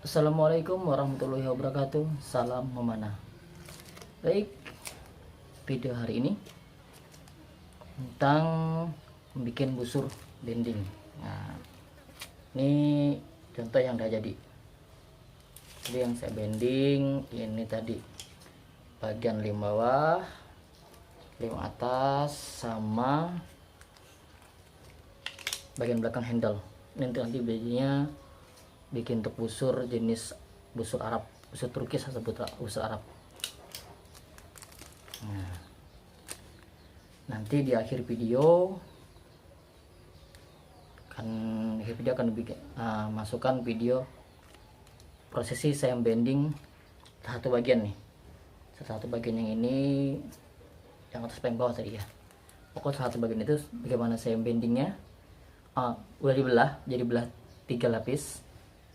Assalamualaikum warahmatullahi wabarakatuh. Salam memanah. Baik, video hari ini tentang membuat busur bending. Nah, ini contoh yang udah jadi. Jadi yang saya bending ini tadi bagian lem bawah, lem atas, sama bagian belakang handle. Ini nanti bijinya bikin untuk busur jenis busur Arab, busur Turki, saya sebut busur Arab. Nah, nanti di akhir video akan bikin masukkan video prosesi saya bending satu bagian nih, satu bagian yang ini, yang atas paling bawah tadi ya. Pokoknya satu bagian itu bagaimana saya bendingnya. Udah dibelah jadi belah 3 lapis.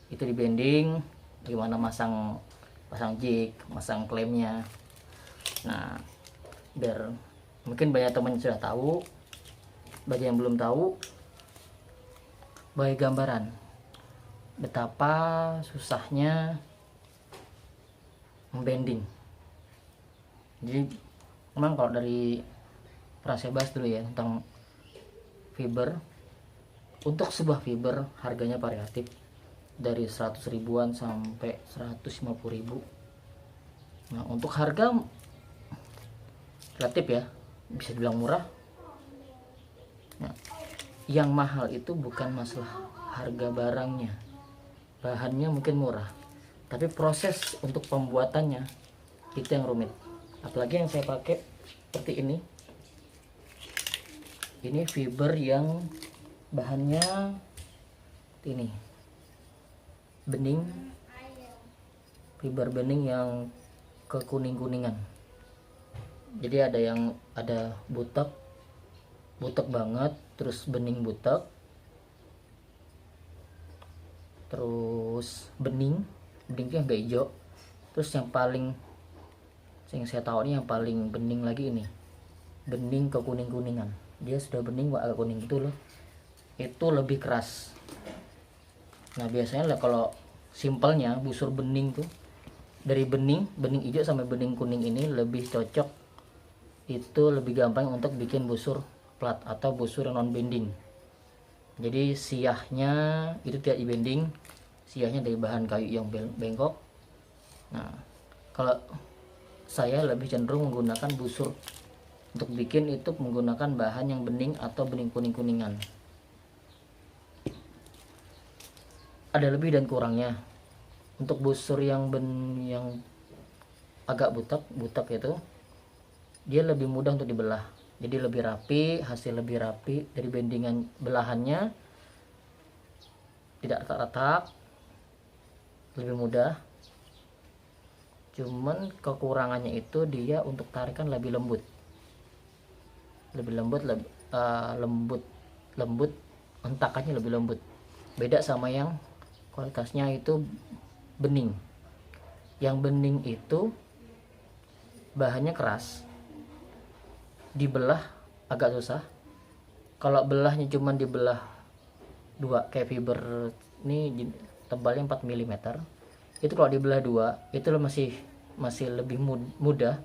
Itu di bending, gimana pasang jig, masang klemnya. Nah, biar mungkin banyak teman sudah tahu, bagi yang belum tahu, bagi gambaran betapa susahnya membending. Jadi memang kalau dari pernah saya bahas dulu ya tentang fiber. Untuk sebuah fiber harganya variatif, dari 100 ribuan sampai 150 ribu. Nah, untuk harga relatif ya, bisa dibilang murah. Nah, yang mahal itu bukan masalah harga barangnya, bahannya mungkin murah, tapi proses untuk pembuatannya itu yang rumit. Apalagi yang saya pakai seperti ini fiber yang bahannya ini bening, fiber bening yang kekuning-kuningan. Jadi ada butek banget, terus bening butek, terus bening itu yang agak hijau, terus yang saya tahu ini yang paling bening lagi ini bening kekuning-kuningan. Dia sudah bening agak kuning gitu loh, itu lebih keras. Nah, biasanya lah kalau simpelnya busur bening tuh dari bening hijau sampai bening kuning ini lebih cocok, itu lebih gampang untuk bikin busur plat atau busur non bending. Jadi siahnya itu tidak di bending, siahnya dari bahan kayu yang bengkok. Nah, kalau saya lebih cenderung menggunakan busur untuk bikin itu menggunakan bahan yang bening atau bening kuning-kuningan. Ada lebih dan kurangnya. Untuk busur yang agak butek itu dia lebih mudah untuk dibelah, jadi lebih rapi, hasil lebih rapi dari bendingan, belahannya tidak retak-retak, lebih mudah. Cuman kekurangannya itu dia untuk tarikan lebih lembut, lembut, hentakannya lebih lembut, beda sama yang kualitasnya itu bening. Yang bening itu bahannya keras, dibelah agak susah. Kalau belahnya cuman dibelah dua, kayak fiber ini tebalnya 4 mm, itu kalau dibelah dua itu masih lebih mudah.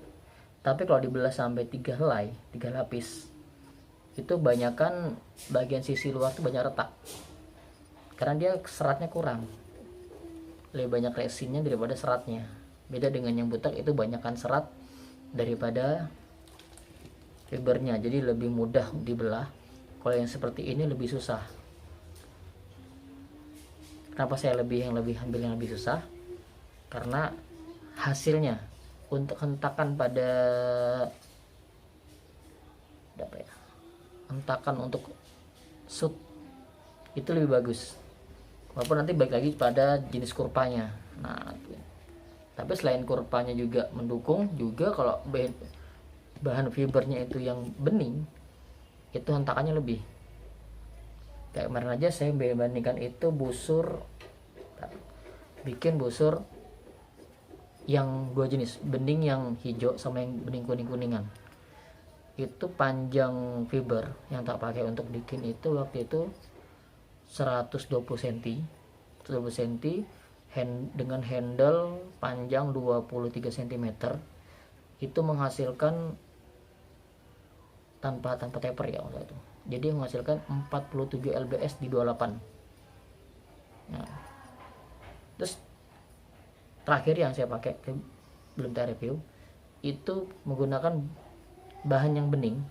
Tapi kalau dibelah sampai 3 helai, 3 lapis, itu banyakan bagian sisi luar tuh banyak retak, karena dia seratnya kurang, lebih banyak resinnya daripada seratnya. Beda dengan yang butek, itu banyakkan serat daripada fibernya, jadi lebih mudah dibelah. Kalau yang seperti ini lebih susah. Kenapa saya ambil yang lebih susah? Karena hasilnya untuk hentakan pada hentakan untuk shoot itu lebih bagus, walaupun nanti balik lagi pada jenis kurvanya. Nah, tapi selain kurvanya juga mendukung juga, kalau bahan fibernya itu yang bening itu hentakannya lebih. Kayak kemarin aja saya bandingkan itu bikin busur yang 2 jenis, bening yang hijau sama yang bening kuning-kuningan. Itu panjang fiber yang tak pakai untuk bikin itu waktu itu 120 cm, dengan handle panjang 23 cm itu menghasilkan tanpa taper ya maksudnya itu. Jadi menghasilkan 47 lbs di 28. Nah, terus terakhir yang saya pakai, belum saya review, itu menggunakan bahan yang bening.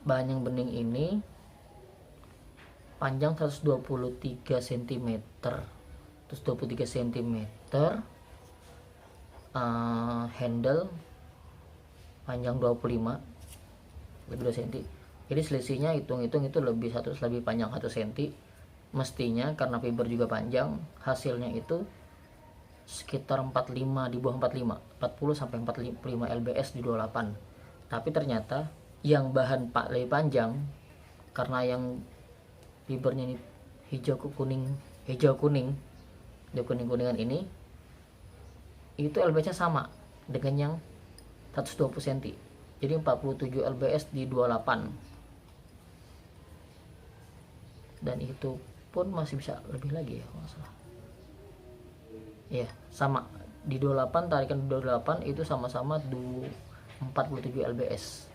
Bahan yang bening ini panjang 123 cm, terus 23 cm, handle panjang 25, lebih 2 cm. Jadi selisihnya hitung-hitung itu lebih panjang 1 cm. Mestinya karena fiber juga panjang, hasilnya itu sekitar 45, di bawah 45, 40 sampai 45 lbs di 28. Tapi ternyata yang bahan lebih panjang, karena yang fibernya ini hijau kuningan ini, itu lbs-nya sama dengan yang 120 cm. Jadi 47 lbs di 28. Dan itu pun masih bisa lebih lagi ya, masalah. Ya, sama di 28, tarikan 28 itu sama-sama 47 lbs.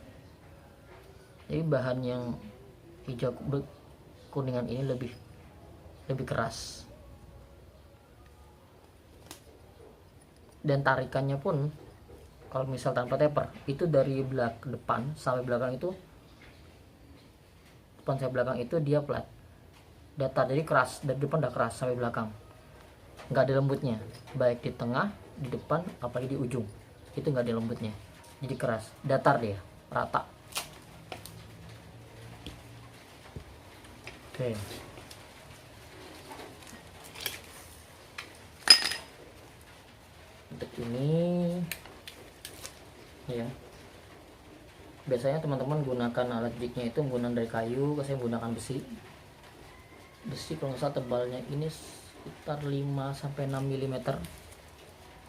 Jadi bahan yang hijau kuningan ini lebih keras. Dan tarikannya pun kalau misal tanpa taper itu dari depan sampai belakang itu, depan sampai belakang itu dia flat, datar, jadi keras. Dari depan udah keras sampai belakang, nggak ada lembutnya, baik di tengah, di depan, apalagi di ujung itu nggak ada lembutnya. Jadi keras, datar, dia rata. Oke. Untuk ini ya, biasanya teman-teman gunakan alat jignya itu menggunakan dari kayu, saya menggunakan besi kalau nggak salah tebalnya ini sekitar 5-6 mm.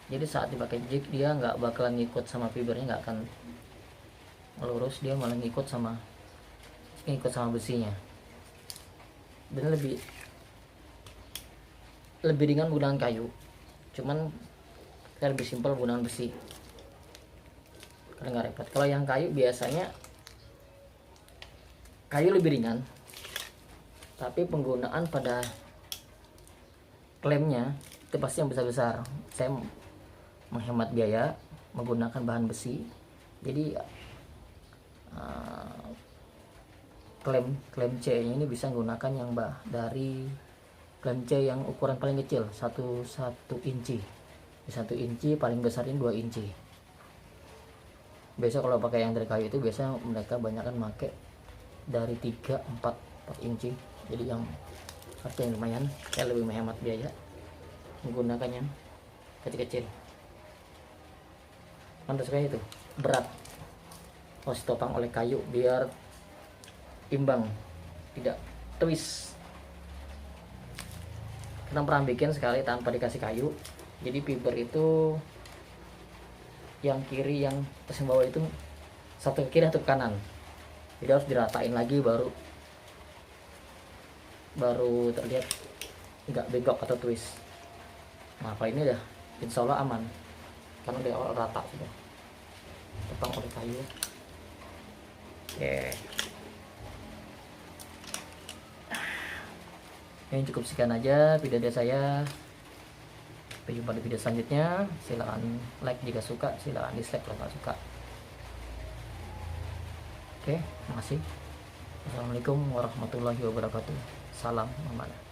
Jadi saat dipakai jig dia nggak bakalan ngikut sama fibernya, nggak akan lurus, dia malah ngikut sama besinya. Dan lebih ringan menggunakan kayu, cuman saya lebih simpel menggunakan besi karena nggak repot. Kalau yang kayu biasanya kayu lebih ringan, tapi penggunaan pada klemnya itu pasti yang besar-besar. Saya menghemat biaya menggunakan bahan besi. Jadi klem C ini bisa menggunakan yang dari klem C yang ukuran paling kecil 1 inci. 1 inci, paling besar ini 2 inci. Biasa kalau pakai yang dari kayu itu biasanya mereka banyakkan pakai dari 3-4 inci. Jadi yang harganya lumayan, saya lebih menghemat biaya menggunakan yang kecil-kecil. Pantas kayak itu berat, harus ditopang oleh kayu biar imbang, tidak twist. Kita pernah bikin sekali tanpa dikasih kayu, jadi fiber itu yang kiri, yang atas yang bawah itu satu ke kiri atau ke kanan, jadi harus diratain lagi baru terlihat nggak bengkok atau twist. Nah kalau ini udah insya Allah aman karena dari awal rata sudah tepang oleh kayu. Oke, ini cukup sekian aja video dari saya. Sampai jumpa di video selanjutnya. Silakan like jika suka, silakan dislike kalau nggak suka. Oke, makasih. Assalamualaikum warahmatullahi wabarakatuh. Salam amanah.